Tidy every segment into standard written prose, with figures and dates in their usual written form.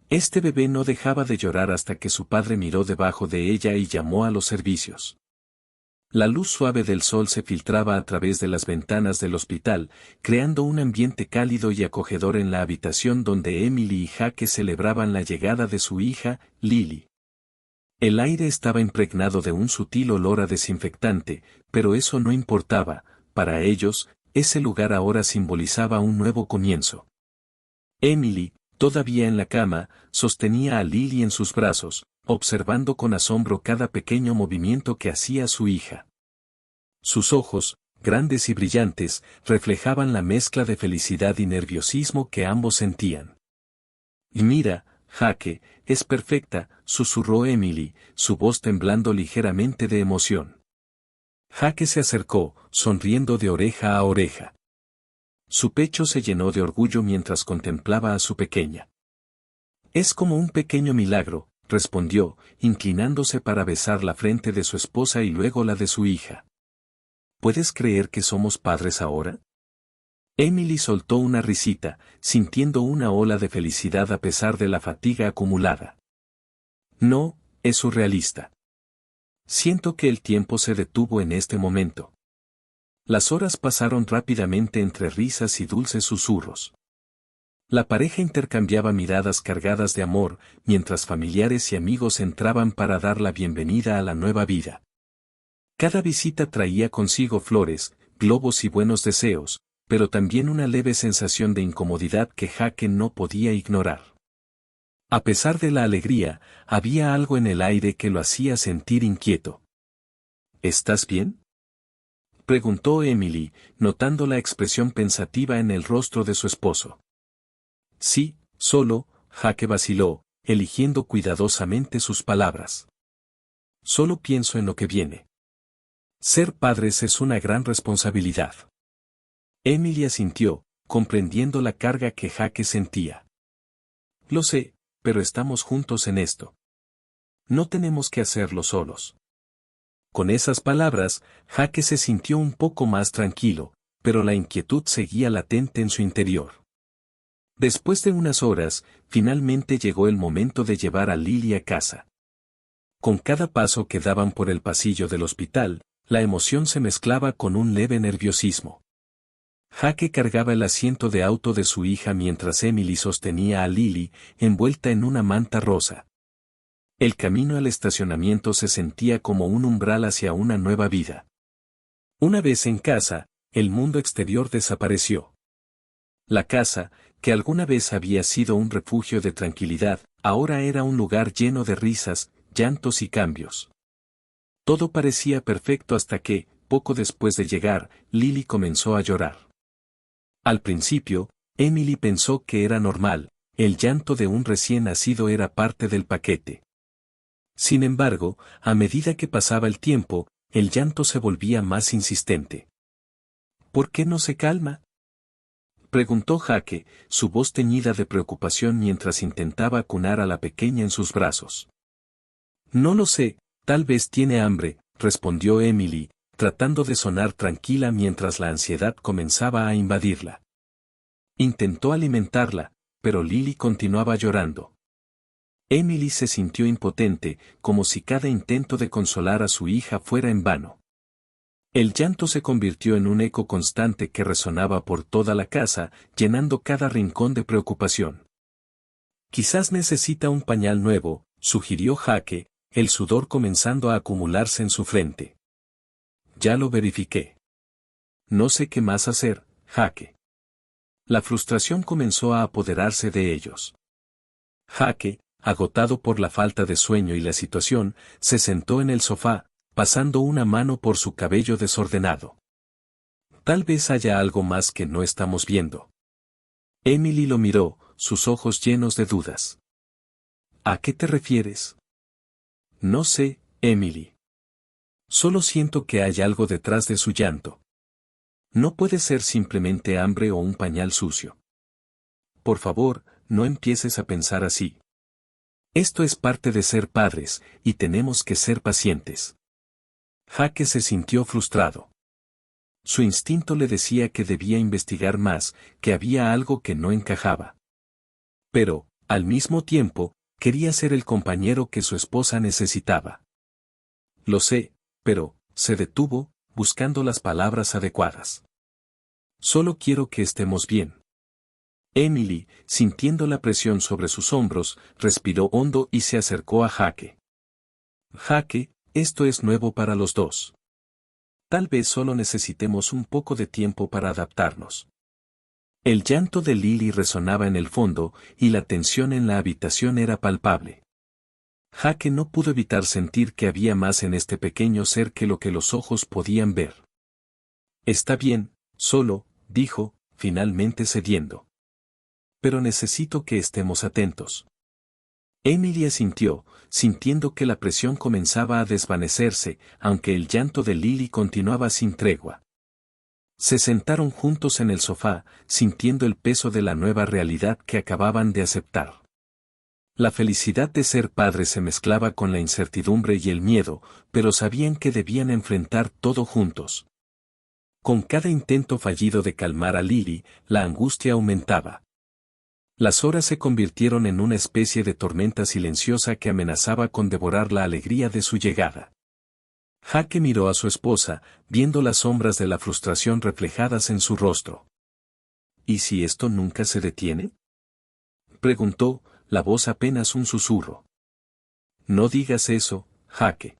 Este bebé no dejaba de llorar hasta que su padre miró debajo de ella y llamó a los servicios. La luz suave del sol se filtraba a través de las ventanas del hospital, creando un ambiente cálido y acogedor en la habitación donde Emily y Jake celebraban la llegada de su hija, Lily. El aire estaba impregnado de un sutil olor a desinfectante, pero eso no importaba, para ellos, ese lugar ahora simbolizaba un nuevo comienzo. Emily, todavía en la cama, sostenía a Lily en sus brazos, observando con asombro cada pequeño movimiento que hacía su hija. Sus ojos, grandes y brillantes, reflejaban la mezcla de felicidad y nerviosismo que ambos sentían. «Y mira, Jake, es perfecta», susurró Emily, su voz temblando ligeramente de emoción. Jake se acercó, sonriendo de oreja a oreja. Su pecho se llenó de orgullo mientras contemplaba a su pequeña. «Es como un pequeño milagro», respondió, inclinándose para besar la frente de su esposa y luego la de su hija. «¿Puedes creer que somos padres ahora?» Emily soltó una risita, sintiendo una ola de felicidad a pesar de la fatiga acumulada. «No, es surrealista. Siento que el tiempo se detuvo en este momento». Las horas pasaron rápidamente entre risas y dulces susurros. La pareja intercambiaba miradas cargadas de amor, mientras familiares y amigos entraban para dar la bienvenida a la nueva vida. Cada visita traía consigo flores, globos y buenos deseos, pero también una leve sensación de incomodidad que Jake no podía ignorar. A pesar de la alegría, había algo en el aire que lo hacía sentir inquieto. «¿Estás bien?», preguntó Emily, notando la expresión pensativa en el rostro de su esposo. «Sí, solo», Jake vaciló, eligiendo cuidadosamente sus palabras. «Solo pienso en lo que viene. Ser padres es una gran responsabilidad». Emily asintió, comprendiendo la carga que Jake sentía. «Lo sé, pero estamos juntos en esto. No tenemos que hacerlo solos». Con esas palabras, Jake se sintió un poco más tranquilo, pero la inquietud seguía latente en su interior. Después de unas horas, finalmente llegó el momento de llevar a Lily a casa. Con cada paso que daban por el pasillo del hospital, la emoción se mezclaba con un leve nerviosismo. Jake cargaba el asiento de auto de su hija mientras Emily sostenía a Lily, envuelta en una manta rosa. El camino al estacionamiento se sentía como un umbral hacia una nueva vida. Una vez en casa, el mundo exterior desapareció. La casa, que alguna vez había sido un refugio de tranquilidad, ahora era un lugar lleno de risas, llantos y cambios. Todo parecía perfecto hasta que, poco después de llegar, Lily comenzó a llorar. Al principio, Emily pensó que era normal, el llanto de un recién nacido era parte del paquete. Sin embargo, a medida que pasaba el tiempo, el llanto se volvía más insistente. «¿Por qué no se calma?», preguntó Jake, su voz teñida de preocupación mientras intentaba acunar a la pequeña en sus brazos. «No lo sé, tal vez tiene hambre», respondió Emily, tratando de sonar tranquila mientras la ansiedad comenzaba a invadirla. Intentó alimentarla, pero Lily continuaba llorando. Emily se sintió impotente, como si cada intento de consolar a su hija fuera en vano. El llanto se convirtió en un eco constante que resonaba por toda la casa, llenando cada rincón de preocupación. «Quizás necesita un pañal nuevo», sugirió Jake, el sudor comenzando a acumularse en su frente. «Ya lo verifiqué. No sé qué más hacer, Jake». La frustración comenzó a apoderarse de ellos. Jake, agotado por la falta de sueño y la situación, se sentó en el sofá, pasando una mano por su cabello desordenado. «Tal vez haya algo más que no estamos viendo». Emily lo miró, sus ojos llenos de dudas. «¿A qué te refieres?». «No sé, Emily. Solo siento que hay algo detrás de su llanto. No puede ser simplemente hambre o un pañal sucio. Por favor, no empieces a pensar así. Esto es parte de ser padres, y tenemos que ser pacientes». Jake se sintió frustrado. Su instinto le decía que debía investigar más, que había algo que no encajaba. Pero, Al mismo tiempo, quería ser el compañero que su esposa necesitaba. Lo sé, pero, se detuvo, buscando las palabras adecuadas. Solo quiero que estemos bien. Emily, sintiendo la presión sobre sus hombros, respiró hondo y se acercó a Jake. Jake, esto es nuevo para los dos. Tal vez solo necesitemos un poco de tiempo para adaptarnos. El llanto de Lily resonaba en el fondo, y la tensión en la habitación era palpable. Jake no pudo evitar sentir que había más en este pequeño ser que lo que los ojos podían ver. Está bien, solo, dijo, finalmente cediendo. Pero necesito que estemos atentos. Emily asintió, sintiendo que la presión comenzaba a desvanecerse, aunque el llanto de Lily continuaba sin tregua. Se sentaron juntos en el sofá, sintiendo el peso de la nueva realidad que acababan de aceptar. La felicidad de ser padres se mezclaba con la incertidumbre y el miedo, pero sabían que debían enfrentar todo juntos. Con cada intento fallido de calmar a Lily, la angustia aumentaba. Las horas se convirtieron en una especie de tormenta silenciosa que amenazaba con devorar la alegría de su llegada. Jake miró a su esposa, viendo las sombras de la frustración reflejadas en su rostro. ¿Y si esto nunca se detiene?, preguntó, la voz apenas un susurro. No digas eso, Jake.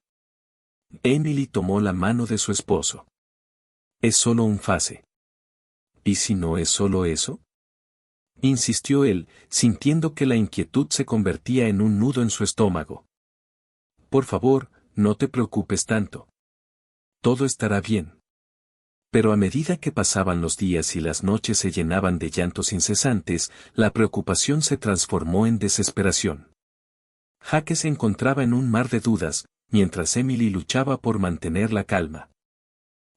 Emily tomó la mano de su esposo. Es solo un fase. ¿Y si no es solo eso?, insistió él, sintiendo que la inquietud se convertía en un nudo en su estómago. Por favor, no te preocupes tanto. Todo estará bien. Pero a medida que pasaban los días y las noches se llenaban de llantos incesantes, la preocupación se transformó en desesperación. Jake se encontraba en un mar de dudas, mientras Emily luchaba por mantener la calma.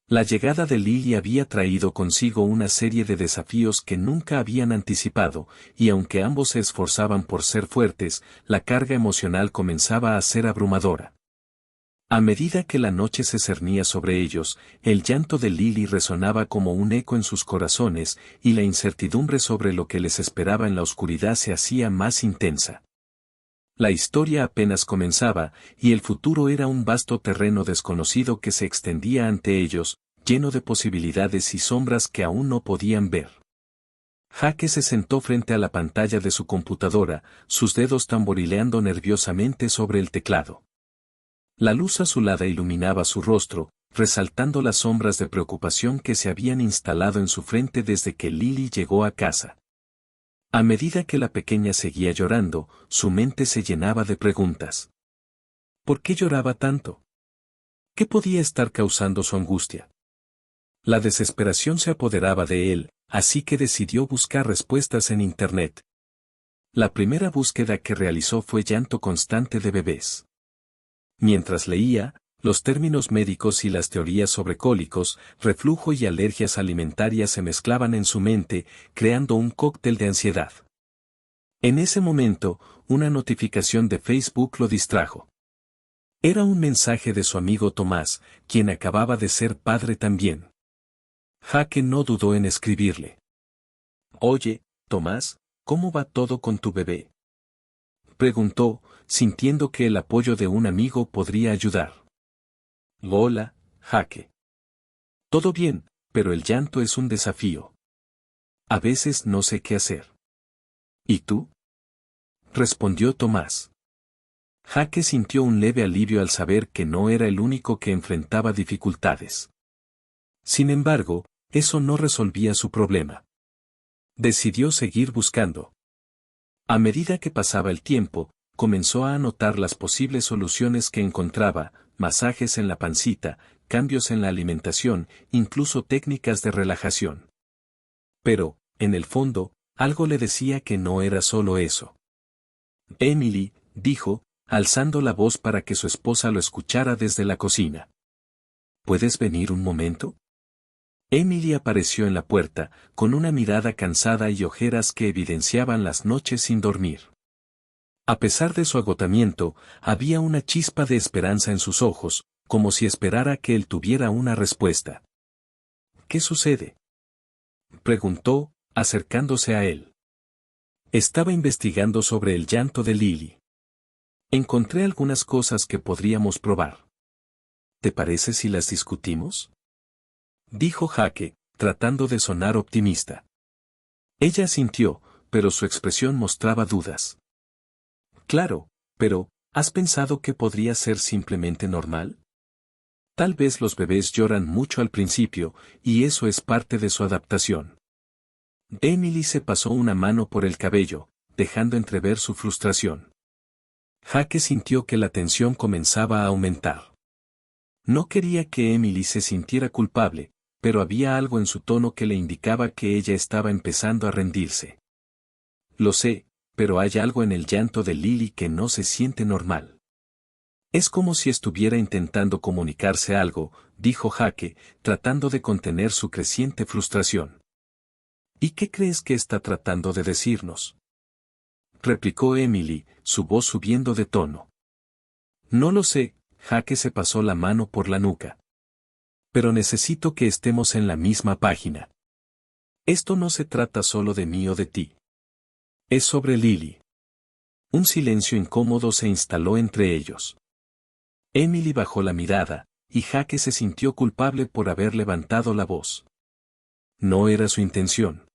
La llegada de Lily había traído consigo una serie de desafíos que nunca habían anticipado, y aunque ambos se esforzaban por ser fuertes, la carga emocional comenzaba a ser abrumadora. A medida que la noche se cernía sobre ellos, el llanto de Lily resonaba como un eco en sus corazones, y la incertidumbre sobre lo que les esperaba en la oscuridad se hacía más intensa. La historia apenas comenzaba, y el futuro era un vasto terreno desconocido que se extendía ante ellos, lleno de posibilidades y sombras que aún no podían ver. Jake se sentó frente a la pantalla de su computadora, sus dedos tamborileando nerviosamente sobre el teclado. La luz azulada iluminaba su rostro, resaltando las sombras de preocupación que se habían instalado en su frente desde que Lily llegó a casa. A medida que la pequeña seguía llorando, su mente se llenaba de preguntas. ¿Por qué lloraba tanto? ¿Qué podía estar causando su angustia? La desesperación se apoderaba de él, así que decidió buscar respuestas en Internet. La primera búsqueda que realizó fue llanto constante de bebés. Mientras leía, los términos médicos y las teorías sobre cólicos, reflujo y alergias alimentarias se mezclaban en su mente, creando un cóctel de ansiedad. En ese momento, una notificación de Facebook lo distrajo. Era un mensaje de su amigo Tomás, quien acababa de ser padre también. Jake no dudó en escribirle. Oye, Tomás, ¿cómo va todo con tu bebé?, preguntó, sintiendo que el apoyo de un amigo podría ayudar. Hola, Jake. Todo bien, pero el llanto es un desafío. A veces no sé qué hacer. ¿Y tú?, respondió Tomás. Jake sintió un leve alivio al saber que no era el único que enfrentaba dificultades. Sin embargo, eso no resolvía su problema. Decidió seguir buscando. A medida que pasaba el tiempo, comenzó a anotar las posibles soluciones que encontraba: masajes en la pancita, cambios en la alimentación, incluso técnicas de relajación. Pero, en el fondo, algo le decía que no era solo eso. Emily, dijo, alzando la voz para que su esposa lo escuchara desde la cocina. ¿Puedes venir un momento? Emily apareció en la puerta, con una mirada cansada y ojeras que evidenciaban las noches sin dormir. A pesar de su agotamiento, había una chispa de esperanza en sus ojos, como si esperara que él tuviera una respuesta. ¿Qué sucede?, preguntó, acercándose a él. Estaba investigando sobre el llanto de Lily. Encontré algunas cosas que podríamos probar. ¿Te parece si las discutimos? Dijo Jake, tratando de sonar optimista. Ella asintió, pero su expresión mostraba dudas. Claro, pero, ¿has pensado que podría ser simplemente normal? Tal vez los bebés lloran mucho al principio, y eso es parte de su adaptación. Emily se pasó una mano por el cabello, dejando entrever su frustración. Jake sintió que la tensión comenzaba a aumentar. No quería que Emily se sintiera culpable, pero había algo en su tono que le indicaba que ella estaba empezando a rendirse. Lo sé, pero hay algo en el llanto de Lily que no se siente normal. Es como si estuviera intentando comunicarse algo, dijo Jake, tratando de contener su creciente frustración. ¿Y qué crees que está tratando de decirnos? Replicó Emily, su voz subiendo de tono. No lo sé, Jake se pasó la mano por la nuca. Pero necesito que estemos en la misma página. Esto no se trata solo de mí o de ti. Es sobre Lily. Un silencio incómodo se instaló entre ellos. Emily bajó la mirada, y Jake se sintió culpable por haber levantado la voz. No era su intención.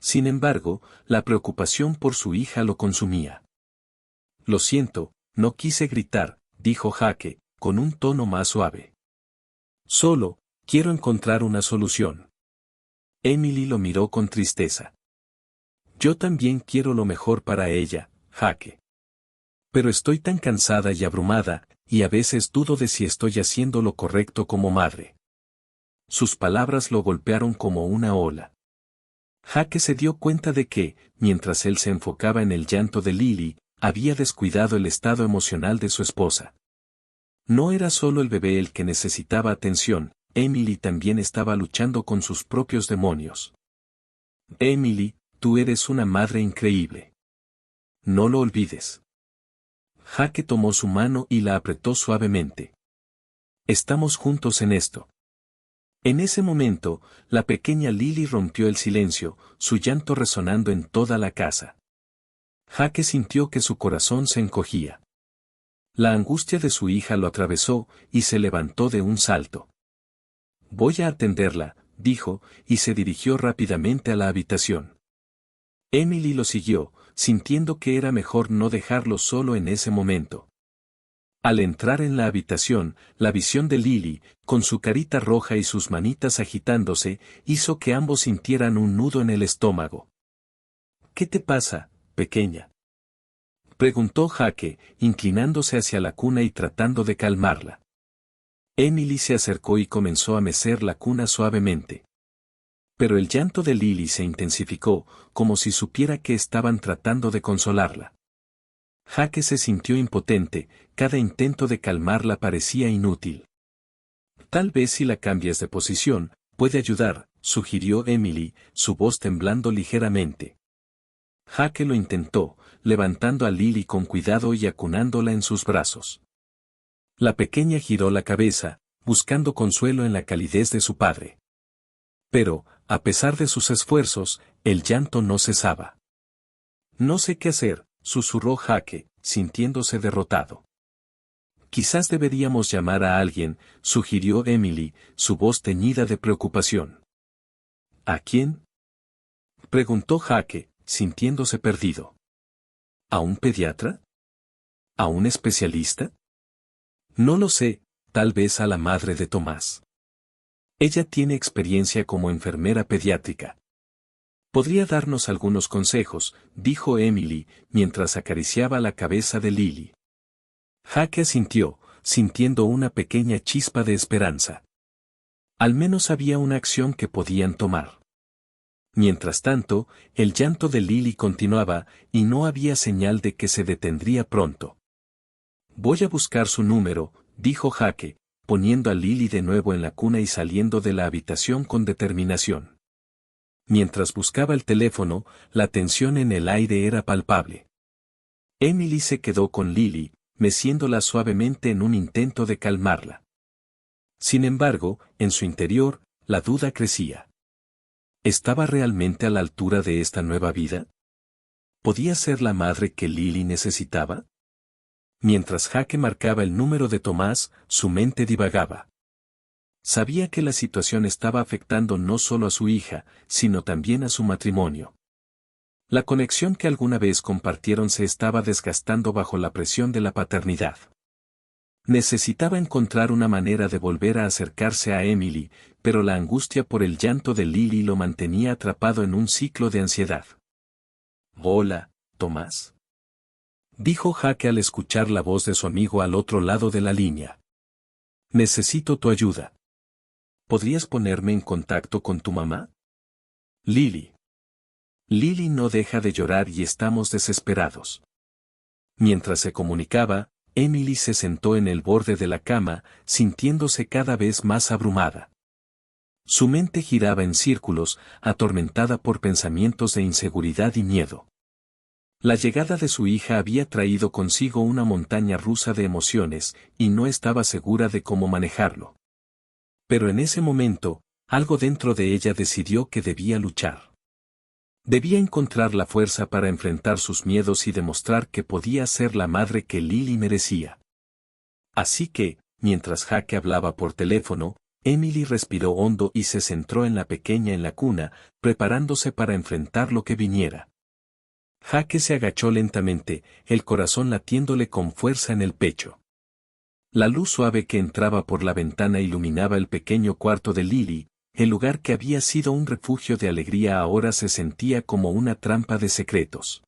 Sin embargo, la preocupación por su hija lo consumía. Lo siento, no quise gritar, dijo Jake, con un tono más suave. Solo, quiero encontrar una solución. Emily lo miró con tristeza. Yo también quiero lo mejor para ella, Jake. Pero estoy tan cansada y abrumada, y a veces dudo de si estoy haciendo lo correcto como madre. Sus palabras lo golpearon como una ola. Jake se dio cuenta de que, mientras él se enfocaba en el llanto de Lily, había descuidado el estado emocional de su esposa. No era solo el bebé el que necesitaba atención, Emily también estaba luchando con sus propios demonios. Emily, tú eres una madre increíble. No lo olvides. Jake tomó su mano y la apretó suavemente. Estamos juntos en esto. En ese momento, la pequeña Lily rompió el silencio, su llanto resonando en toda la casa. Jake sintió que su corazón se encogía. La angustia de su hija lo atravesó, y se levantó de un salto. Voy a atenderla, dijo, y se dirigió rápidamente a la habitación. Emily lo siguió, sintiendo que era mejor no dejarlo solo en ese momento. Al entrar en la habitación, la visión de Lily, con su carita roja y sus manitas agitándose, hizo que ambos sintieran un nudo en el estómago. ¿Qué te pasa, pequeña? Preguntó Jake, inclinándose hacia la cuna y tratando de calmarla. Emily se acercó y comenzó a mecer la cuna suavemente. Pero el llanto de Lily se intensificó, como si supiera que estaban tratando de consolarla. Jake se sintió impotente, cada intento de calmarla parecía inútil. Tal vez si la cambias de posición, puede ayudar, sugirió Emily, su voz temblando ligeramente. Jake lo intentó, levantando a Lily con cuidado y acunándola en sus brazos. La pequeña giró la cabeza, buscando consuelo en la calidez de su padre. Pero, a pesar de sus esfuerzos, el llanto no cesaba. No sé qué hacer, susurró Jake, sintiéndose derrotado. Quizás deberíamos llamar a alguien, sugirió Emily, su voz teñida de preocupación. ¿A quién? Preguntó Jake, sintiéndose perdido. ¿A un pediatra? ¿A un especialista? No lo sé, tal vez a la madre de Tomás. Ella tiene experiencia como enfermera pediátrica. Podría darnos algunos consejos, dijo Emily, mientras acariciaba la cabeza de Lily. Jake asintió, sintiendo una pequeña chispa de esperanza. Al menos había una acción que podían tomar. Mientras tanto, el llanto de Lily continuaba, y no había señal de que se detendría pronto. Voy a buscar su número, dijo Jake, poniendo a Lily de nuevo en la cuna y saliendo de la habitación con determinación. Mientras buscaba el teléfono, la tensión en el aire era palpable. Emily se quedó con Lily, meciéndola suavemente en un intento de calmarla. Sin embargo, en su interior, la duda crecía. ¿Estaba realmente a la altura de esta nueva vida? ¿Podía ser la madre que Lily necesitaba? Mientras Jake marcaba el número de Tomás, su mente divagaba. Sabía que la situación estaba afectando no solo a su hija, sino también a su matrimonio. La conexión que alguna vez compartieron se estaba desgastando bajo la presión de la paternidad. Necesitaba encontrar una manera de volver a acercarse a Emily, pero la angustia por el llanto de Lily lo mantenía atrapado en un ciclo de ansiedad. «Hola, Tomás», dijo Jake al escuchar la voz de su amigo al otro lado de la línea. «Necesito tu ayuda. ¿Podrías ponerme en contacto con tu mamá?» «Lily. Lily no deja de llorar y estamos desesperados». Mientras se comunicaba, Emily se sentó en el borde de la cama, sintiéndose cada vez más abrumada. Su mente giraba en círculos, atormentada por pensamientos de inseguridad y miedo. La llegada de su hija había traído consigo una montaña rusa de emociones, y no estaba segura de cómo manejarlo. Pero en ese momento, algo dentro de ella decidió que debía luchar. Debía encontrar la fuerza para enfrentar sus miedos y demostrar que podía ser la madre que Lily merecía. Así que, mientras Jake hablaba por teléfono, Emily respiró hondo y se centró en la pequeña en la cuna, preparándose para enfrentar lo que viniera. Jake se agachó lentamente, el corazón latiéndole con fuerza en el pecho. La luz suave que entraba por la ventana iluminaba el pequeño cuarto de Lily. El lugar que había sido un refugio de alegría ahora se sentía como una trampa de secretos.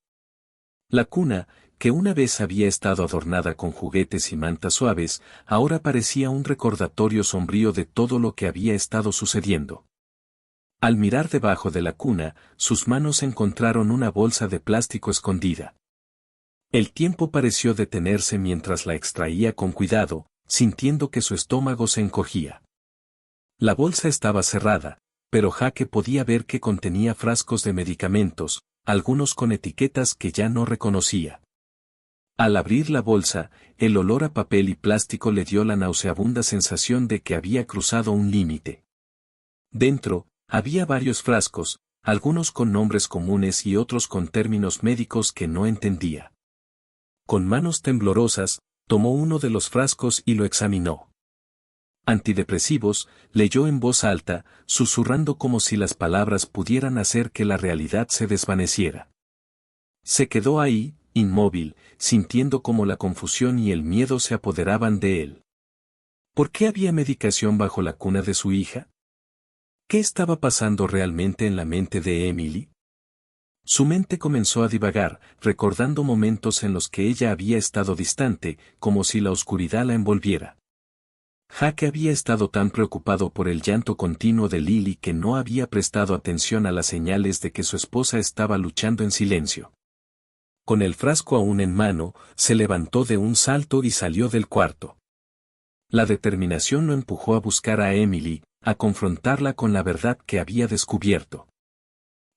La cuna, que una vez había estado adornada con juguetes y mantas suaves, ahora parecía un recordatorio sombrío de todo lo que había estado sucediendo. Al mirar debajo de la cuna, sus manos encontraron una bolsa de plástico escondida. El tiempo pareció detenerse mientras la extraía con cuidado, sintiendo que su estómago se encogía. La bolsa estaba cerrada, pero Jake podía ver que contenía frascos de medicamentos, algunos con etiquetas que ya no reconocía. Al abrir la bolsa, el olor a papel y plástico le dio la nauseabunda sensación de que había cruzado un límite. Dentro, había varios frascos, algunos con nombres comunes y otros con términos médicos que no entendía. Con manos temblorosas, tomó uno de los frascos y lo examinó. Antidepresivos, leyó en voz alta, susurrando como si las palabras pudieran hacer que la realidad se desvaneciera. Se quedó ahí, inmóvil, sintiendo como la confusión y el miedo se apoderaban de él. ¿Por qué había medicación bajo la cuna de su hija? ¿Qué estaba pasando realmente en la mente de Emily? Su mente comenzó a divagar, recordando momentos en los que ella había estado distante, como si la oscuridad la envolviera. Jake había estado tan preocupado por el llanto continuo de Lily que no había prestado atención a las señales de que su esposa estaba luchando en silencio. Con el frasco aún en mano, se levantó de un salto y salió del cuarto. La determinación lo empujó a buscar a Emily, a confrontarla con la verdad que había descubierto.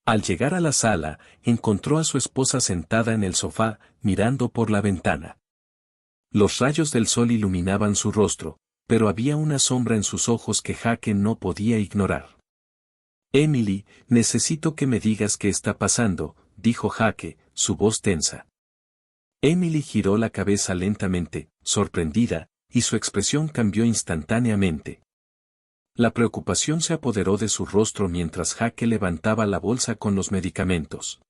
Al llegar a la sala, encontró a su esposa sentada en el sofá, mirando por la ventana. Los rayos del sol iluminaban su rostro, pero había una sombra en sus ojos que Jake no podía ignorar. «Emily, necesito que me digas qué está pasando», dijo Jake, su voz tensa. Emily giró la cabeza lentamente, sorprendida, y su expresión cambió instantáneamente. La preocupación se apoderó de su rostro mientras Jake levantaba la bolsa con los medicamentos.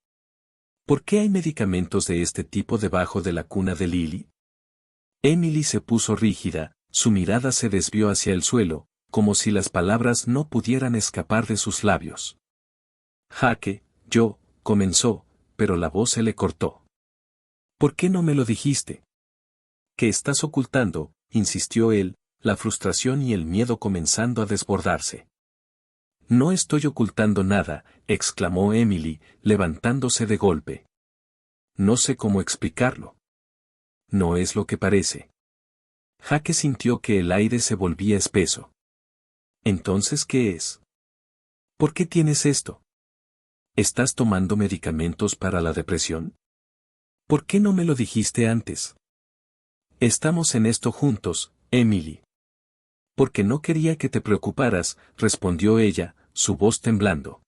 ¿Por qué hay medicamentos de este tipo debajo de la cuna de Lily? Emily se puso rígida, su mirada se desvió hacia el suelo, como si las palabras no pudieran escapar de sus labios. «Jake, comenzó, pero la voz se le cortó. «¿Por qué no me lo dijiste?» «¿Qué estás ocultando?», insistió él, la frustración y el miedo comenzando a desbordarse. «No estoy ocultando nada», exclamó Emily, levantándose de golpe. «No sé cómo explicarlo. No es lo que parece». Jake sintió que el aire se volvía espeso. «¿Entonces qué es? ¿Por qué tienes esto? ¿Estás tomando medicamentos para la depresión? ¿Por qué no me lo dijiste antes?» «Estamos en esto juntos, Emily». «Porque no quería que te preocuparas», respondió ella, su voz temblando.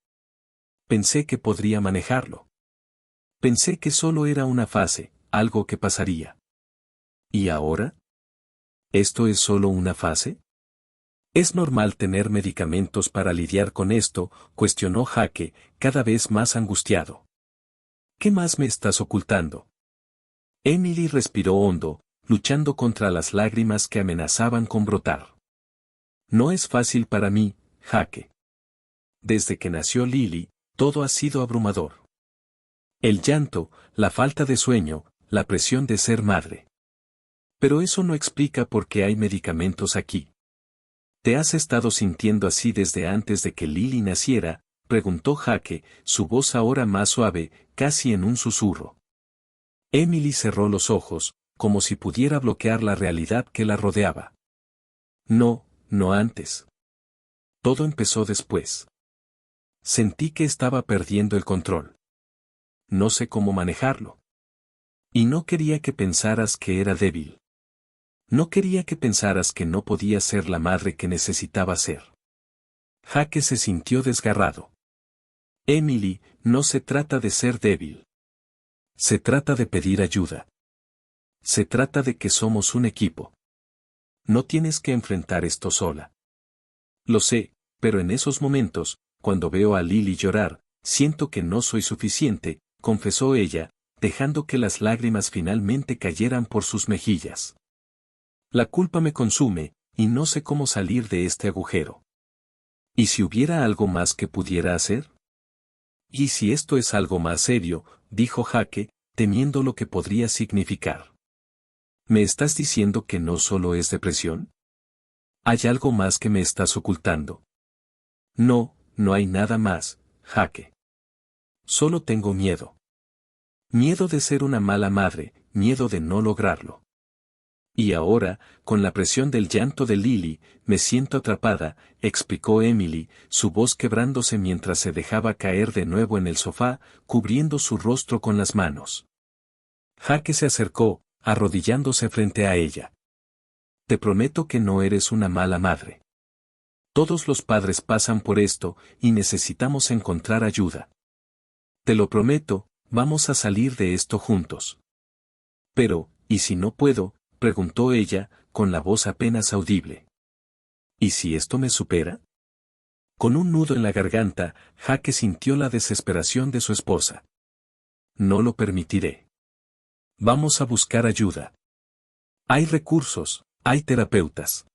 «Pensé que podría manejarlo». Pensé que solo era una fase, algo que pasaría. ¿Y ahora? ¿Esto es solo una fase? ¿Es normal tener medicamentos para lidiar con esto?, cuestionó Jake, cada vez más angustiado. ¿Qué más me estás ocultando? Emily respiró hondo, luchando contra las lágrimas que amenazaban con brotar. No es fácil para mí, Jake. Desde que nació Lily, todo ha sido abrumador. El llanto, la falta de sueño, la presión de ser madre. Pero eso no explica por qué hay medicamentos aquí. ¿Te has estado sintiendo así desde antes de que Lily naciera?, preguntó Jake, su voz ahora más suave, casi en un susurro. Emily cerró los ojos, como si pudiera bloquear la realidad que la rodeaba. No, no antes. Todo empezó después. Sentí que estaba perdiendo el control. No sé cómo manejarlo. Y no quería que pensaras que era débil. No quería que pensaras que no podía ser la madre que necesitaba ser. Jake se sintió desgarrado. Emily, no se trata de ser débil. Se trata de pedir ayuda. Se trata de que somos un equipo. No tienes que enfrentar esto sola. Lo sé, pero en esos momentos, cuando veo a Lily llorar, siento que no soy suficiente, confesó ella, dejando que las lágrimas finalmente cayeran por sus mejillas. La culpa me consume, y no sé cómo salir de este agujero. ¿Y si hubiera algo más que pudiera hacer? ¿Y si esto es algo más serio?, dijo Jake, temiendo lo que podría significar. ¿Me estás diciendo que no solo es depresión? ¿Hay algo más que me estás ocultando? No, no hay nada más, Jake. Solo tengo miedo. Miedo de ser una mala madre, miedo de no lograrlo. Y ahora, con la presión del llanto de Lily, me siento atrapada, explicó Emily, su voz quebrándose mientras se dejaba caer de nuevo en el sofá, cubriendo su rostro con las manos. Jake se acercó, arrodillándose frente a ella. Te prometo que no eres una mala madre. Todos los padres pasan por esto, y necesitamos encontrar ayuda. Te lo prometo, vamos a salir de esto juntos. Pero, ¿y si no puedo?, preguntó ella, con la voz apenas audible. ¿Y si esto me supera? Con un nudo en la garganta, Jake sintió la desesperación de su esposa. No lo permitiré. Vamos a buscar ayuda. Hay recursos, hay terapeutas.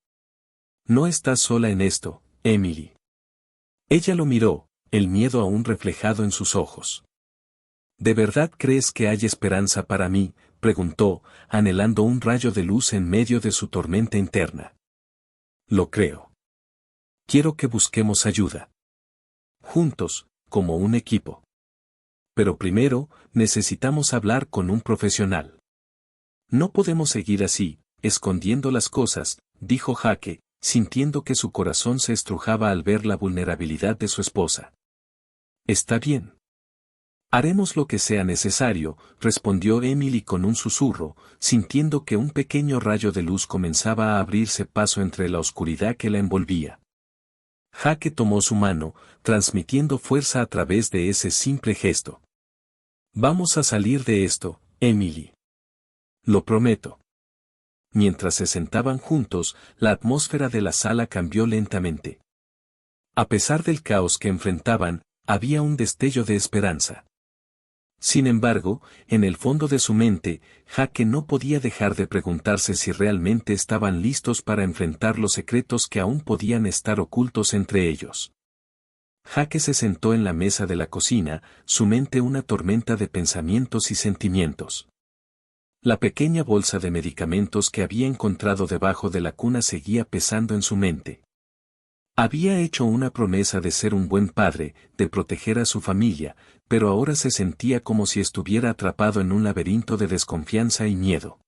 No estás sola en esto, Emily. Ella lo miró, el miedo aún reflejado en sus ojos. ¿De verdad crees que hay esperanza para mí?, preguntó, anhelando un rayo de luz en medio de su tormenta interna. Lo creo. Quiero que busquemos ayuda. Juntos, como un equipo. Pero primero, necesitamos hablar con un profesional. No podemos seguir así, escondiendo las cosas, dijo Jake, sintiendo que su corazón se estrujaba al ver la vulnerabilidad de su esposa. Está bien. Haremos lo que sea necesario, respondió Emily con un susurro, sintiendo que un pequeño rayo de luz comenzaba a abrirse paso entre la oscuridad que la envolvía. Jake tomó su mano, transmitiendo fuerza a través de ese simple gesto. Vamos a salir de esto, Emily. Lo prometo. Mientras se sentaban juntos, la atmósfera de la sala cambió lentamente. A pesar del caos que enfrentaban, había un destello de esperanza. Sin embargo, en el fondo de su mente, Jake no podía dejar de preguntarse si realmente estaban listos para enfrentar los secretos que aún podían estar ocultos entre ellos. Jake se sentó en la mesa de la cocina, su mente una tormenta de pensamientos y sentimientos. La pequeña bolsa de medicamentos que había encontrado debajo de la cuna seguía pesando en su mente. Había hecho una promesa de ser un buen padre, de proteger a su familia, pero ahora se sentía como si estuviera atrapado en un laberinto de desconfianza y miedo.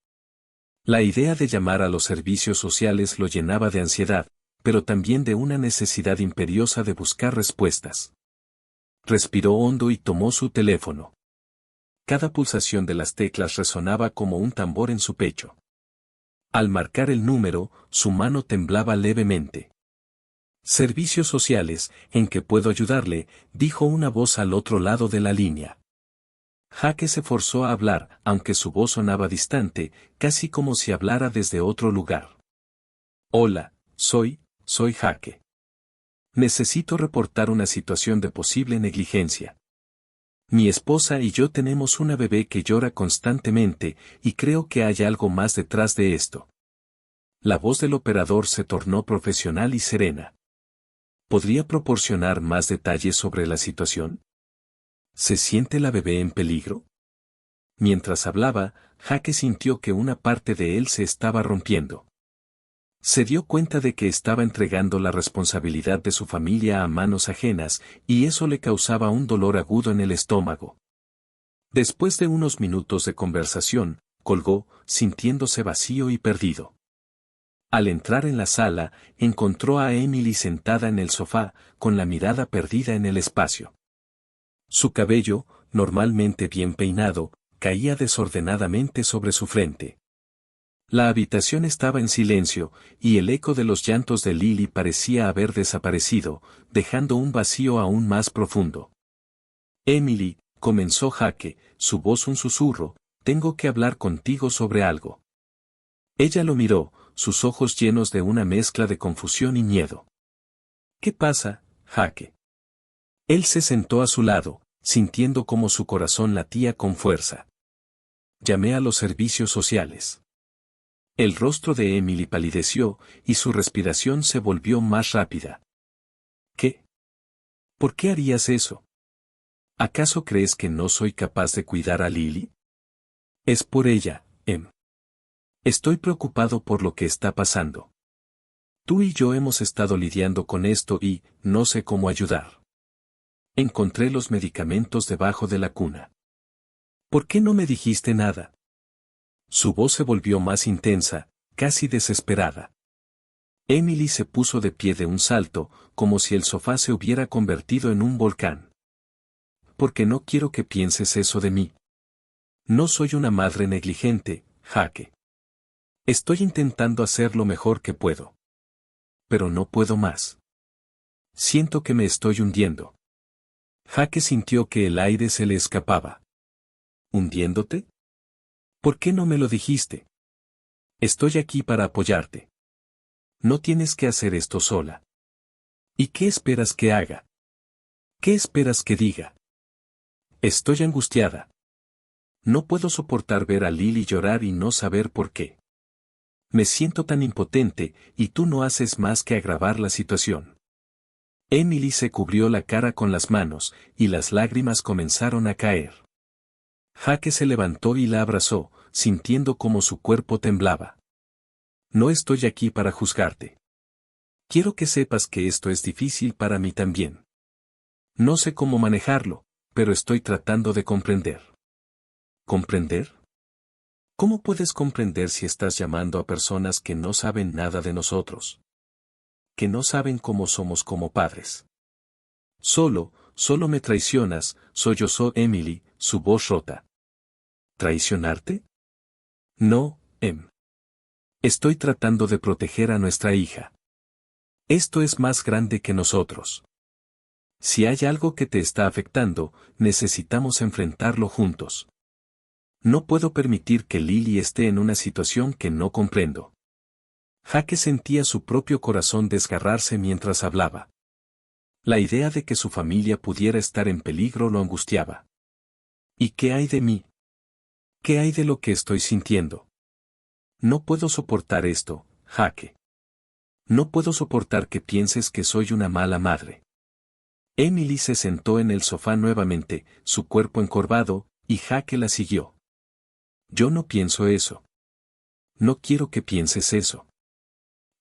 La idea de llamar a los servicios sociales lo llenaba de ansiedad, pero también de una necesidad imperiosa de buscar respuestas. Respiró hondo y tomó su teléfono. Cada pulsación de las teclas resonaba como un tambor en su pecho. Al marcar el número, su mano temblaba levemente. Servicios sociales, ¿en qué puedo ayudarle?, dijo una voz al otro lado de la línea. Jake se forzó a hablar, aunque su voz sonaba distante, casi como si hablara desde otro lugar. Hola, soy Jake. Necesito reportar una situación de posible negligencia. Mi esposa y yo tenemos una bebé que llora constantemente, y creo que hay algo más detrás de esto. La voz del operador se tornó profesional y serena. ¿Podría proporcionar más detalles sobre la situación? ¿Se siente la bebé en peligro? Mientras hablaba, Jake sintió que una parte de él se estaba rompiendo. Se dio cuenta de que estaba entregando la responsabilidad de su familia a manos ajenas, y eso le causaba un dolor agudo en el estómago. Después de unos minutos de conversación, colgó, sintiéndose vacío y perdido. Al entrar en la sala, encontró a Emily sentada en el sofá, con la mirada perdida en el espacio. Su cabello, normalmente bien peinado, caía desordenadamente sobre su frente. La habitación estaba en silencio, y el eco de los llantos de Lily parecía haber desaparecido, dejando un vacío aún más profundo. Emily, comenzó Jake, su voz un susurro, tengo que hablar contigo sobre algo. Ella lo miró, sus ojos llenos de una mezcla de confusión y miedo. ¿Qué pasa, Jake? Él se sentó a su lado, sintiendo como su corazón latía con fuerza. Llamé a los servicios sociales. El rostro de Emily palideció, y su respiración se volvió más rápida. ¿Qué? ¿Por qué harías eso? ¿Acaso crees que no soy capaz de cuidar a Lily? Es por ella, Em. Estoy preocupado por lo que está pasando. Tú y yo hemos estado lidiando con esto y no sé cómo ayudar. Encontré los medicamentos debajo de la cuna. ¿Por qué no me dijiste nada? Su voz se volvió más intensa, casi desesperada. Emily se puso de pie de un salto, como si el sofá se hubiera convertido en un volcán. Porque no quiero que pienses eso de mí. No soy una madre negligente, Jake. Estoy intentando hacer lo mejor que puedo. Pero no puedo más. Siento que me estoy hundiendo. Jake sintió que el aire se le escapaba. ¿Hundiéndote? ¿Por qué no me lo dijiste? Estoy aquí para apoyarte. No tienes que hacer esto sola. ¿Y qué esperas que haga? ¿Qué esperas que diga? Estoy angustiada. No puedo soportar ver a Lily llorar y no saber por qué. Me siento tan impotente, y tú no haces más que agravar la situación. Emily se cubrió la cara con las manos, y las lágrimas comenzaron a caer. Jake se levantó y la abrazó, sintiendo como su cuerpo temblaba. No estoy aquí para juzgarte. Quiero que sepas que esto es difícil para mí también. No sé cómo manejarlo, pero estoy tratando de comprender. ¿Comprender? ¿Cómo puedes comprender si estás llamando a personas que no saben nada de nosotros? Que no saben cómo somos como padres. Solo me traicionas, sollozó Emily, su voz rota. ¿Traicionarte? No, Em. Estoy tratando de proteger a nuestra hija. Esto es más grande que nosotros. Si hay algo que te está afectando, necesitamos enfrentarlo juntos. No puedo permitir que Lily esté en una situación que no comprendo. Jake sentía su propio corazón desgarrarse mientras hablaba. La idea de que su familia pudiera estar en peligro lo angustiaba. ¿Y qué hay de mí? ¿Qué hay de lo que estoy sintiendo? No puedo soportar esto, Jake. No puedo soportar que pienses que soy una mala madre. Emily se sentó en el sofá nuevamente, su cuerpo encorvado, y Jake la siguió. Yo no pienso eso. No quiero que pienses eso.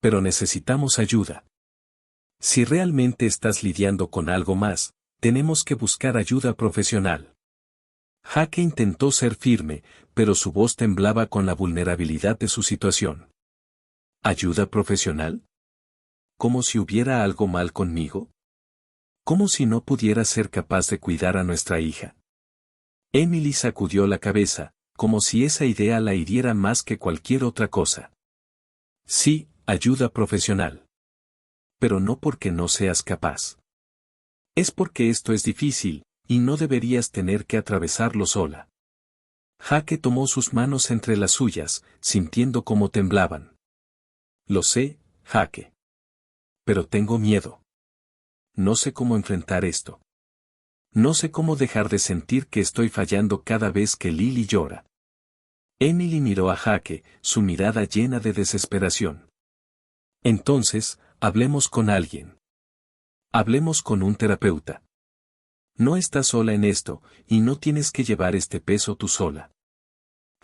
Pero necesitamos ayuda. Si realmente estás lidiando con algo más, tenemos que buscar ayuda profesional. Jake intentó ser firme, pero su voz temblaba con la vulnerabilidad de su situación. ¿Ayuda profesional? ¿Como si hubiera algo mal conmigo? ¿Como si no pudiera ser capaz de cuidar a nuestra hija? Emily sacudió la cabeza, como si esa idea la hiriera más que cualquier otra cosa. Sí, ayuda profesional. Pero no porque no seas capaz. Es porque esto es difícil, y no deberías tener que atravesarlo sola. Jake tomó sus manos entre las suyas, sintiendo cómo temblaban. Lo sé, Jake. Pero tengo miedo. No sé cómo enfrentar esto. No sé cómo dejar de sentir que estoy fallando cada vez que Lily llora. Emily miró a Jake, su mirada llena de desesperación. Entonces, hablemos con alguien. Hablemos con un terapeuta. No estás sola en esto, y no tienes que llevar este peso tú sola.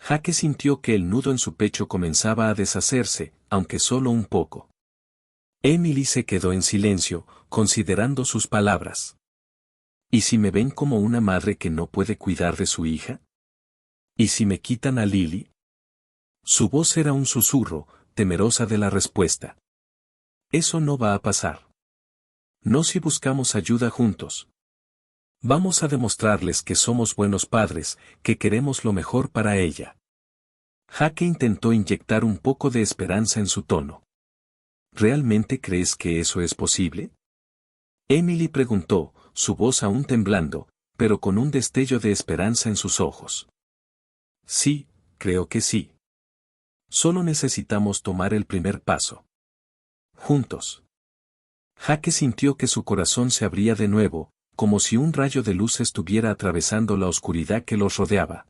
Jake sintió que el nudo en su pecho comenzaba a deshacerse, aunque solo un poco. Emily se quedó en silencio, considerando sus palabras. ¿Y si me ven como una madre que no puede cuidar de su hija? ¿Y si me quitan a Lily? Su voz era un susurro, temerosa de la respuesta. Eso no va a pasar. No si buscamos ayuda juntos. Vamos a demostrarles que somos buenos padres, que queremos lo mejor para ella. Jake intentó inyectar un poco de esperanza en su tono. ¿Realmente crees que eso es posible? Emily preguntó, su voz aún temblando, pero con un destello de esperanza en sus ojos. Sí, creo que sí. Solo necesitamos tomar el primer paso. Juntos. Jake sintió que su corazón se abría de nuevo, como si un rayo de luz estuviera atravesando la oscuridad que los rodeaba.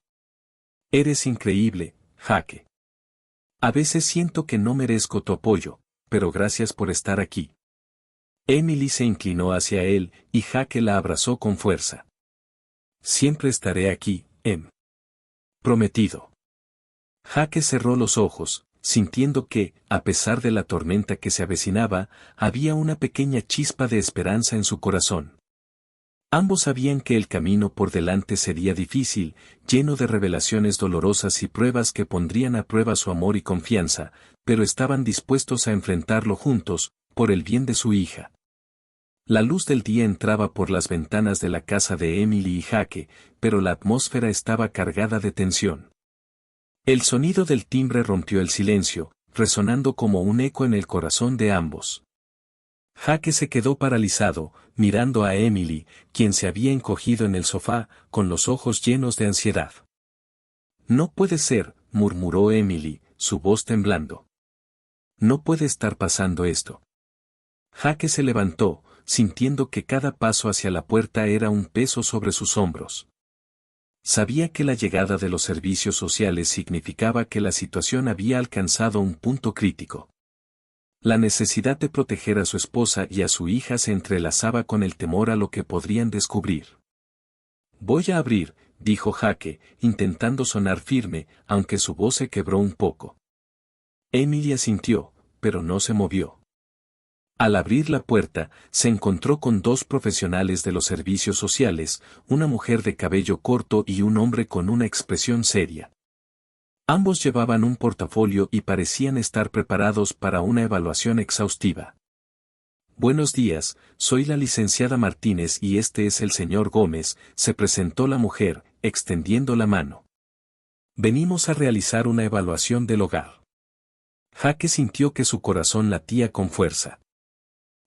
Eres increíble, Jake. A veces siento que no merezco tu apoyo, pero gracias por estar aquí. Emily se inclinó hacia él, y Jake la abrazó con fuerza. Siempre estaré aquí, Prometido. Jake cerró los ojos, sintiendo que, a pesar de la tormenta que se avecinaba, había una pequeña chispa de esperanza en su corazón. Ambos sabían que el camino por delante sería difícil, lleno de revelaciones dolorosas y pruebas que pondrían a prueba su amor y confianza, pero estaban dispuestos a enfrentarlo juntos, por el bien de su hija. La luz del día entraba por las ventanas de la casa de Emily y Jake, pero la atmósfera estaba cargada de tensión. El sonido del timbre rompió el silencio, resonando como un eco en el corazón de ambos. Jake se quedó paralizado, mirando a Emily, quien se había encogido en el sofá, con los ojos llenos de ansiedad. No puede ser, murmuró Emily, su voz temblando. No puede estar pasando esto. Jake se levantó, sintiendo que cada paso hacia la puerta era un peso sobre sus hombros. Sabía que la llegada de los servicios sociales significaba que la situación había alcanzado un punto crítico. La necesidad de proteger a su esposa y a su hija se entrelazaba con el temor a lo que podrían descubrir. Voy a abrir, dijo Jake, intentando sonar firme, aunque su voz se quebró un poco. Emily asintió, pero no se movió. Al abrir la puerta, se encontró con dos profesionales de los servicios sociales, una mujer de cabello corto y un hombre con una expresión seria. Ambos llevaban un portafolio y parecían estar preparados para una evaluación exhaustiva. Buenos días, soy la licenciada Martínez y este es el señor Gómez, se presentó la mujer, extendiendo la mano. Venimos a realizar una evaluación del hogar. Jake sintió que su corazón latía con fuerza.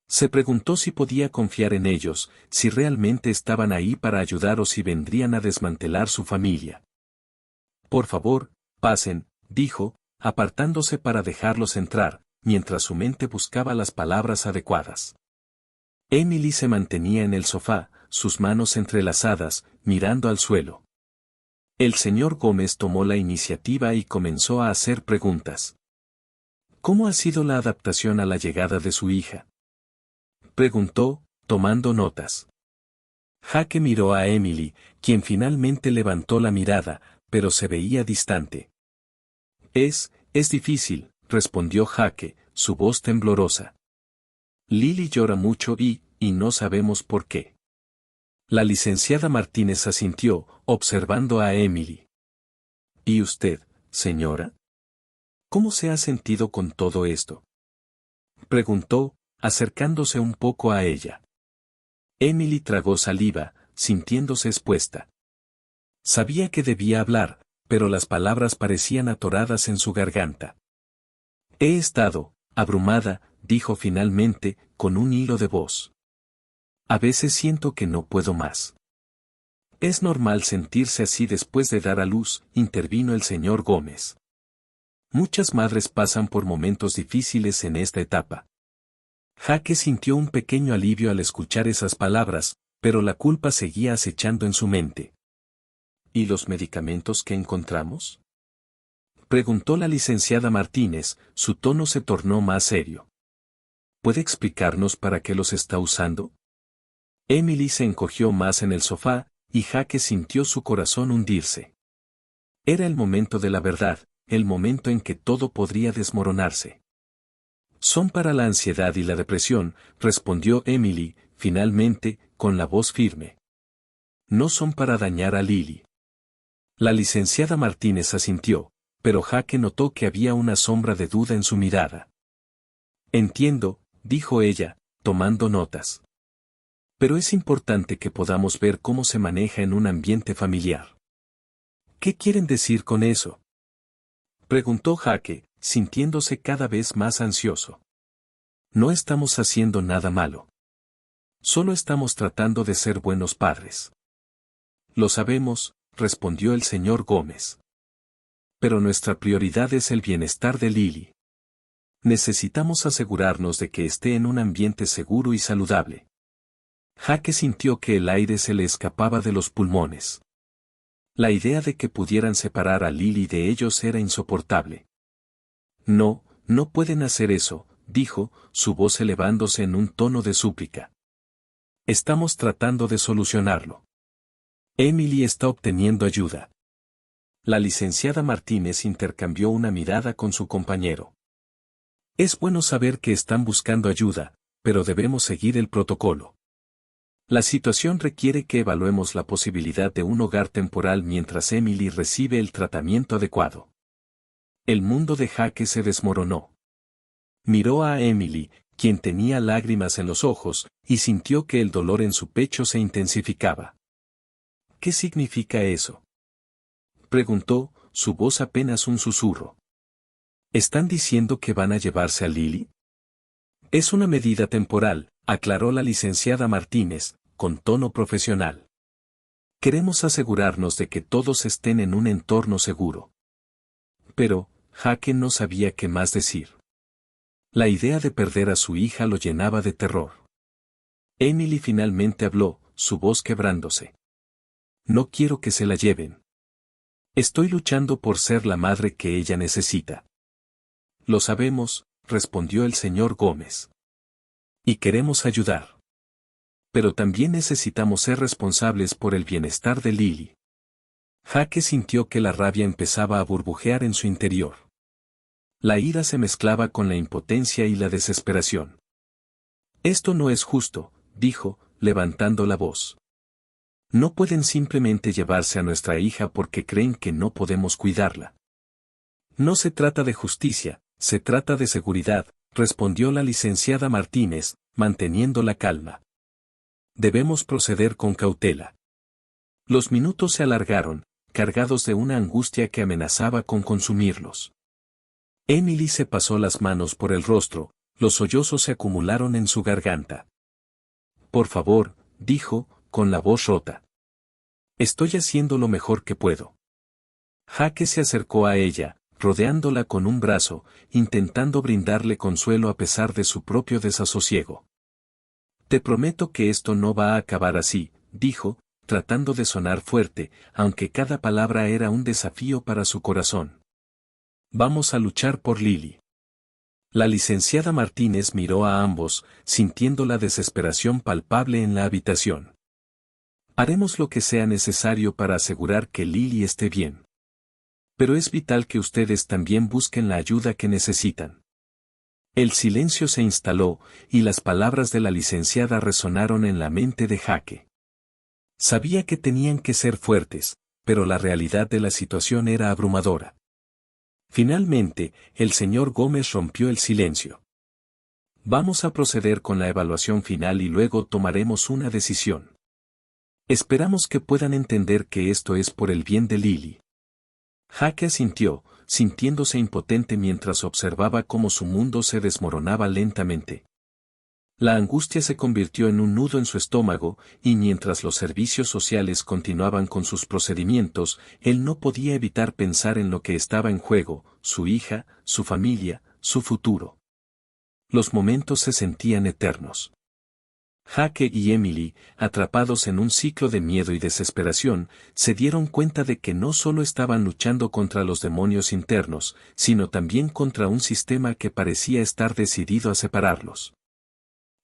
Se preguntó si podía confiar en ellos, si realmente estaban ahí para ayudar o si vendrían a desmantelar su familia. Por favor, pasen, dijo, apartándose para dejarlos entrar, mientras su mente buscaba las palabras adecuadas. Emily se mantenía en el sofá, sus manos entrelazadas, mirando al suelo. El señor Gómez tomó la iniciativa y comenzó a hacer preguntas. ¿Cómo ha sido la adaptación a la llegada de su hija? Preguntó, tomando notas. Jake miró a Emily, quien finalmente levantó la mirada, pero se veía distante. Es difícil, respondió Jake, su voz temblorosa. Lily llora mucho y no sabemos por qué. La licenciada Martínez asintió, observando a Emily. ¿Y usted, señora? ¿Cómo se ha sentido con todo esto? Preguntó, acercándose un poco a ella. Emily tragó saliva, sintiéndose expuesta. Sabía que debía hablar, pero las palabras parecían atoradas en su garganta. He estado, abrumada, dijo finalmente, con un hilo de voz. A veces siento que no puedo más. Es normal sentirse así después de dar a luz, intervino el señor Gómez. Muchas madres pasan por momentos difíciles en esta etapa. Jaque sintió un pequeño alivio al escuchar esas palabras, pero la culpa seguía acechando en su mente. ¿Y los medicamentos que encontramos?, preguntó la licenciada Martínez, su tono se tornó más serio. ¿Puede explicarnos para qué los está usando? Emily se encogió más en el sofá, y Jaque sintió su corazón hundirse. Era el momento de la verdad, el momento en que todo podría desmoronarse. Son para la ansiedad y la depresión, respondió Emily, finalmente, con la voz firme. No son para dañar a Lily. La licenciada Martínez asintió, pero Jaque notó que había una sombra de duda en su mirada. Entiendo, dijo ella, tomando notas. Pero es importante que podamos ver cómo se maneja en un ambiente familiar. ¿Qué quieren decir con eso?, preguntó Jaque, sintiéndose cada vez más ansioso. No estamos haciendo nada malo. Solo estamos tratando de ser buenos padres. Lo sabemos, respondió el señor Gómez. Pero nuestra prioridad es el bienestar de Lily. Necesitamos asegurarnos de que esté en un ambiente seguro y saludable. Jaque sintió que el aire se le escapaba de los pulmones. La idea de que pudieran separar a Lily de ellos era insoportable. No, no pueden hacer eso, dijo, su voz elevándose en un tono de súplica. Estamos tratando de solucionarlo. Emily está obteniendo ayuda. La licenciada Martínez intercambió una mirada con su compañero. Es bueno saber que están buscando ayuda, pero debemos seguir el protocolo. La situación requiere que evaluemos la posibilidad de un hogar temporal mientras Emily recibe el tratamiento adecuado. El mundo de Jaque se desmoronó. Miró a Emily, quien tenía lágrimas en los ojos, y sintió que el dolor en su pecho se intensificaba. ¿Qué significa eso?, preguntó, su voz apenas un susurro. ¿Están diciendo que van a llevarse a Lily? Es una medida temporal, aclaró la licenciada Martínez, con tono profesional. Queremos asegurarnos de que todos estén en un entorno seguro. Pero, Jaque no sabía qué más decir. La idea de perder a su hija lo llenaba de terror. Emily finalmente habló, su voz quebrándose. No quiero que se la lleven. Estoy luchando por ser la madre que ella necesita. Lo sabemos, respondió el señor Gómez. Y queremos ayudar. Pero también necesitamos ser responsables por el bienestar de Lily. Jaque sintió que la rabia empezaba a burbujear en su interior. La ira se mezclaba con la impotencia y la desesperación. Esto no es justo, dijo, levantando la voz. No pueden simplemente llevarse a nuestra hija porque creen que no podemos cuidarla. No se trata de justicia, se trata de seguridad, respondió la licenciada Martínez, manteniendo la calma. Debemos proceder con cautela. Los minutos se alargaron, cargados de una angustia que amenazaba con consumirlos. Emily se pasó las manos por el rostro, los sollozos se acumularon en su garganta. Por favor, dijo, con la voz rota. Estoy haciendo lo mejor que puedo. Jaque se acercó a ella, rodeándola con un brazo, intentando brindarle consuelo a pesar de su propio desasosiego. Te prometo que esto no va a acabar así, dijo, tratando de sonar fuerte, aunque cada palabra era un desafío para su corazón. Vamos a luchar por Lily. La licenciada Martínez miró a ambos, sintiendo la desesperación palpable en la habitación. Haremos lo que sea necesario para asegurar que Lily esté bien. Pero es vital que ustedes también busquen la ayuda que necesitan. El silencio se instaló, y las palabras de la licenciada resonaron en la mente de Jaque. Sabía que tenían que ser fuertes, pero la realidad de la situación era abrumadora. Finalmente, el señor Gómez rompió el silencio. Vamos a proceder con la evaluación final y luego tomaremos una decisión. Esperamos que puedan entender que esto es por el bien de Lily. Jaque asintió, sintiéndose impotente mientras observaba cómo su mundo se desmoronaba lentamente. La angustia se convirtió en un nudo en su estómago, y mientras los servicios sociales continuaban con sus procedimientos, él no podía evitar pensar en lo que estaba en juego, su hija, su familia, su futuro. Los momentos se sentían eternos. Jake y Emily, atrapados en un ciclo de miedo y desesperación, se dieron cuenta de que no solo estaban luchando contra los demonios internos, sino también contra un sistema que parecía estar decidido a separarlos.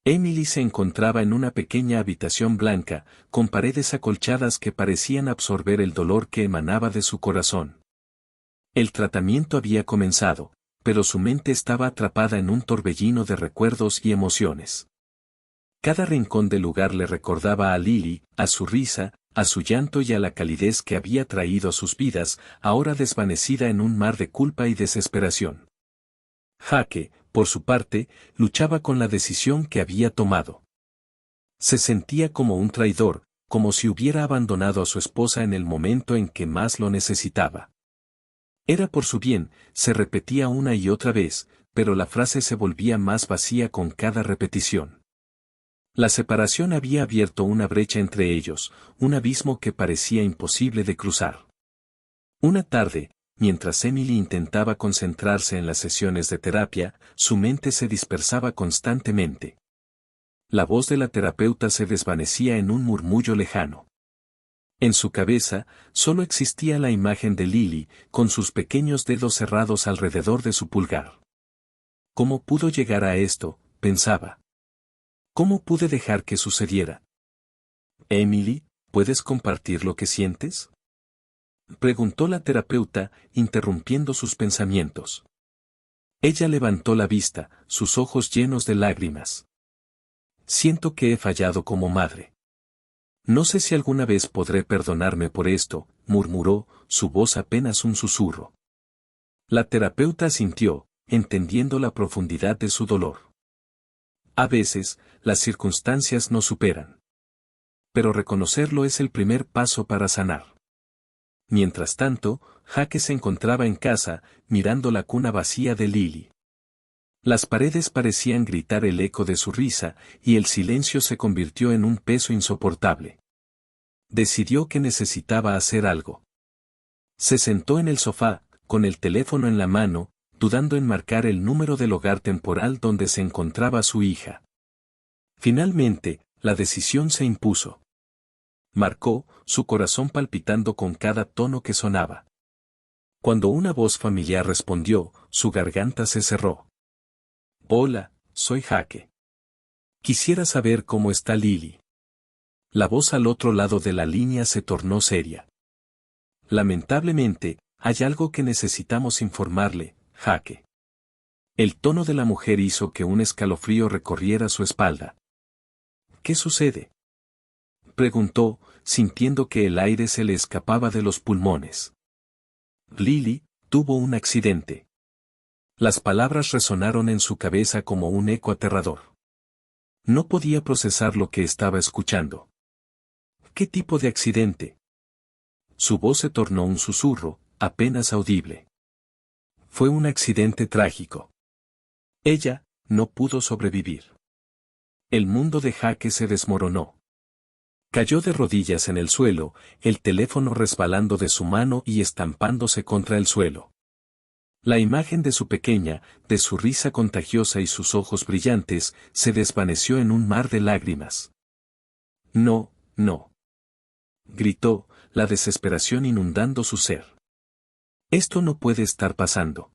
Emily se encontraba en una pequeña habitación blanca, con paredes acolchadas que parecían absorber el dolor que emanaba de su corazón. El tratamiento había comenzado, pero su mente estaba atrapada en un torbellino de recuerdos y emociones. Cada rincón del lugar le recordaba a Lily, a su risa, a su llanto y a la calidez que había traído a sus vidas, ahora desvanecida en un mar de culpa y desesperación. Jake, por su parte, luchaba con la decisión que había tomado. Se sentía como un traidor, como si hubiera abandonado a su esposa en el momento en que más lo necesitaba. Era por su bien, se repetía una y otra vez, pero la frase se volvía más vacía con cada repetición. La separación había abierto una brecha entre ellos, un abismo que parecía imposible de cruzar. Una tarde, mientras Emily intentaba concentrarse en las sesiones de terapia, su mente se dispersaba constantemente. La voz de la terapeuta se desvanecía en un murmullo lejano. En su cabeza, solo existía la imagen de Lily, con sus pequeños dedos cerrados alrededor de su pulgar. ¿Cómo pudo llegar a esto?, pensaba. ¿Cómo pude dejar que sucediera? Emily, ¿puedes compartir lo que sientes?, preguntó la terapeuta, interrumpiendo sus pensamientos. Ella levantó la vista, sus ojos llenos de lágrimas. Siento que he fallado como madre. No sé si alguna vez podré perdonarme por esto, murmuró, su voz apenas un susurro. La terapeuta asintió, entendiendo la profundidad de su dolor. A veces, las circunstancias nos superan. Pero reconocerlo es el primer paso para sanar. Mientras tanto, Jake se encontraba en casa, mirando la cuna vacía de Lily. Las paredes parecían gritar el eco de su risa, y el silencio se convirtió en un peso insoportable. Decidió que necesitaba hacer algo. Se sentó en el sofá, con el teléfono en la mano, dudando en marcar el número del hogar temporal donde se encontraba su hija. Finalmente, la decisión se impuso. Marcó, su corazón palpitando con cada tono que sonaba. Cuando una voz familiar respondió, su garganta se cerró. Hola, soy Jake. Quisiera saber cómo está Lily. La voz al otro lado de la línea se tornó seria. Lamentablemente, hay algo que necesitamos informarle, Jake. El tono de la mujer hizo que un escalofrío recorriera su espalda. ¿Qué sucede?, preguntó, sintiendo que el aire se le escapaba de los pulmones. Lily tuvo un accidente. Las palabras resonaron en su cabeza como un eco aterrador. No podía procesar lo que estaba escuchando. ¿Qué tipo de accidente? Su voz se tornó un susurro, apenas audible. Fue un accidente trágico. Ella no pudo sobrevivir. El mundo de Jake se desmoronó. Cayó de rodillas en el suelo, el teléfono resbalando de su mano y estampándose contra el suelo. La imagen de su pequeña, de su risa contagiosa y sus ojos brillantes, se desvaneció en un mar de lágrimas. No, no. Gritó, la desesperación inundando su ser. Esto no puede estar pasando.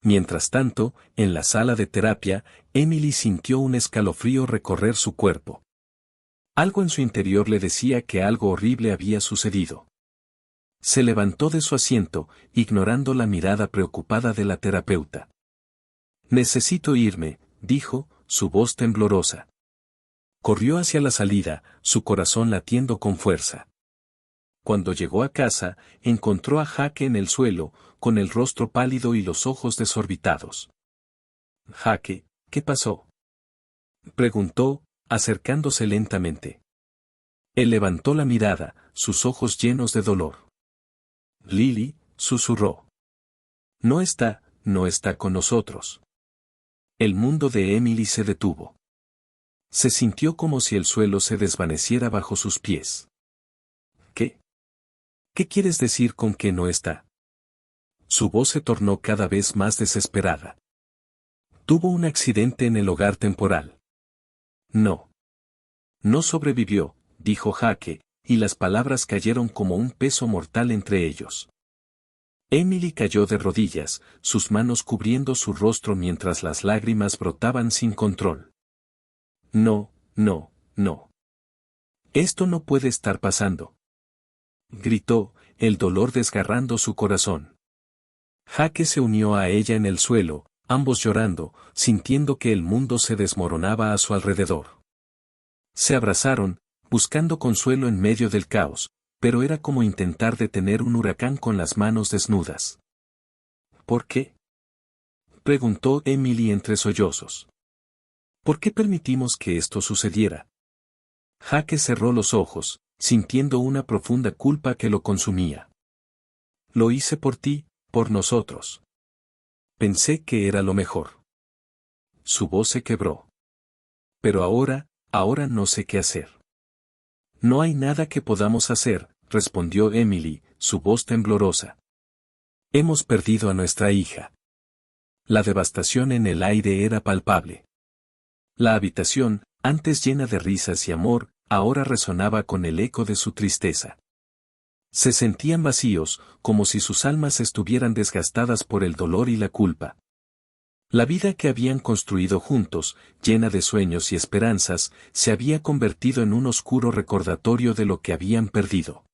Mientras tanto, en la sala de terapia, Emily sintió un escalofrío recorrer su cuerpo. Algo en su interior le decía que algo horrible había sucedido. Se levantó de su asiento, ignorando la mirada preocupada de la terapeuta. Necesito irme, dijo, su voz temblorosa. Corrió hacia la salida, su corazón latiendo con fuerza. Cuando llegó a casa, encontró a Jake en el suelo, con el rostro pálido y los ojos desorbitados. Jake, ¿qué pasó?, preguntó, acercándose lentamente. Él levantó la mirada, sus ojos llenos de dolor. Lily, susurró. No está con nosotros. El mundo de Emily se detuvo. Se sintió como si el suelo se desvaneciera bajo sus pies. ¿Qué? ¿Qué quieres decir con que no está? Su voz se tornó cada vez más desesperada. Tuvo un accidente en el hogar temporal. No. No sobrevivió, dijo Jake, y las palabras cayeron como un peso mortal entre ellos. Emily cayó de rodillas, sus manos cubriendo su rostro mientras las lágrimas brotaban sin control. No, no, no. Esto no puede estar pasando. Gritó, el dolor desgarrando su corazón. Jake se unió a ella en el suelo, ambos llorando, sintiendo que el mundo se desmoronaba a su alrededor. Se abrazaron, buscando consuelo en medio del caos, pero era como intentar detener un huracán con las manos desnudas. ¿Por qué? Preguntó Emily entre sollozos. ¿Por qué permitimos que esto sucediera? Jake cerró los ojos, sintiendo una profunda culpa que lo consumía. Lo hice por ti, por nosotros. Pensé que era lo mejor. Su voz se quebró. Pero ahora no sé qué hacer. No hay nada que podamos hacer, respondió Emily, su voz temblorosa. Hemos perdido a nuestra hija. La devastación en el aire era palpable. La habitación, antes llena de risas y amor, ahora resonaba con el eco de su tristeza. Se sentían vacíos, como si sus almas estuvieran desgastadas por el dolor y la culpa. La vida que habían construido juntos, llena de sueños y esperanzas, se había convertido en un oscuro recordatorio de lo que habían perdido.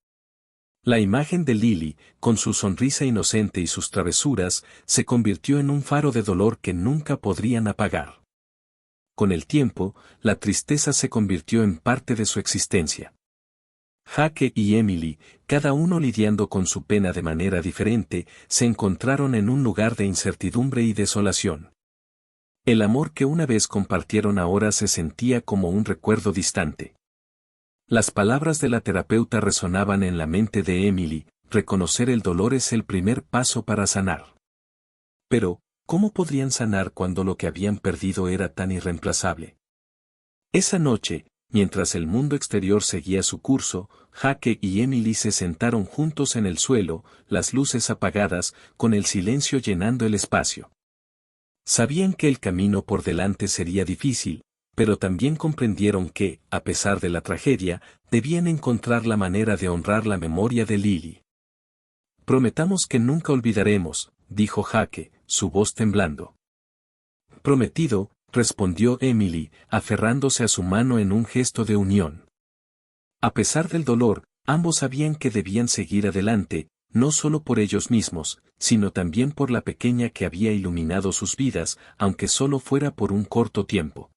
La imagen de Lily, con su sonrisa inocente y sus travesuras, se convirtió en un faro de dolor que nunca podrían apagar. Con el tiempo, la tristeza se convirtió en parte de su existencia. Jake y Emily, cada uno lidiando con su pena de manera diferente, se encontraron en un lugar de incertidumbre y desolación. El amor que una vez compartieron ahora se sentía como un recuerdo distante. Las palabras de la terapeuta resonaban en la mente de Emily: reconocer el dolor es el primer paso para sanar. Pero, ¿cómo podrían sanar cuando lo que habían perdido era tan irreemplazable? Esa noche, mientras el mundo exterior seguía su curso, Jake y Emily se sentaron juntos en el suelo, las luces apagadas, con el silencio llenando el espacio. Sabían que el camino por delante sería difícil, pero también comprendieron que, a pesar de la tragedia, debían encontrar la manera de honrar la memoria de Lily. Prometamos que nunca olvidaremos, dijo Jake, su voz temblando. Prometido, respondió Emily, aferrándose a su mano en un gesto de unión. A pesar del dolor, ambos sabían que debían seguir adelante, no solo por ellos mismos, sino también por la pequeña que había iluminado sus vidas, aunque solo fuera por un corto tiempo.